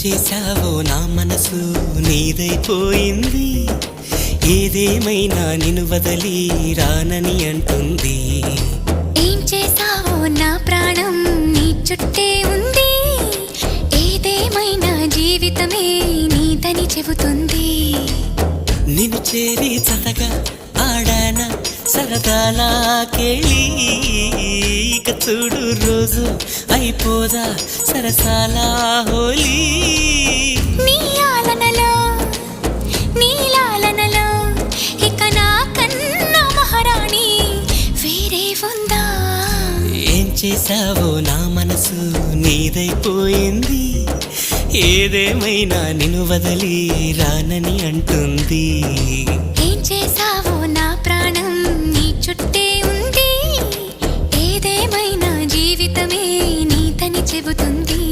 చేశావో నా మనసు నీదైపోయింది. ఏదేమైనా నిన్ను వదలి రానని అంటుంది. ఏం చేశావో నా ప్రాణం నీ చుట్టే ఉంది. ఏదేమైనా జీవితమే నీదని చెబుతుంది. నిన్ను చేరి చతగా ఆడాన సరదాలా కేళి. ఇక చూడు రోజు అయిపోదా సరసాల హోలీ. నీ ఆలనలో నీ లాలనలో ఇక నా కన్నా మహారాణి వేరే ఉందా? ఏం చేశావో నా మనసు నీదైపోయింది. ఏదేమైనా నిన్ను వదలి రానని అంటుంది. ఏం చేశావో నా ప్రాణం నీ చుట్టే ఉంది. ఏదేమైనా జీవితమే నీదని చెబుతుంది.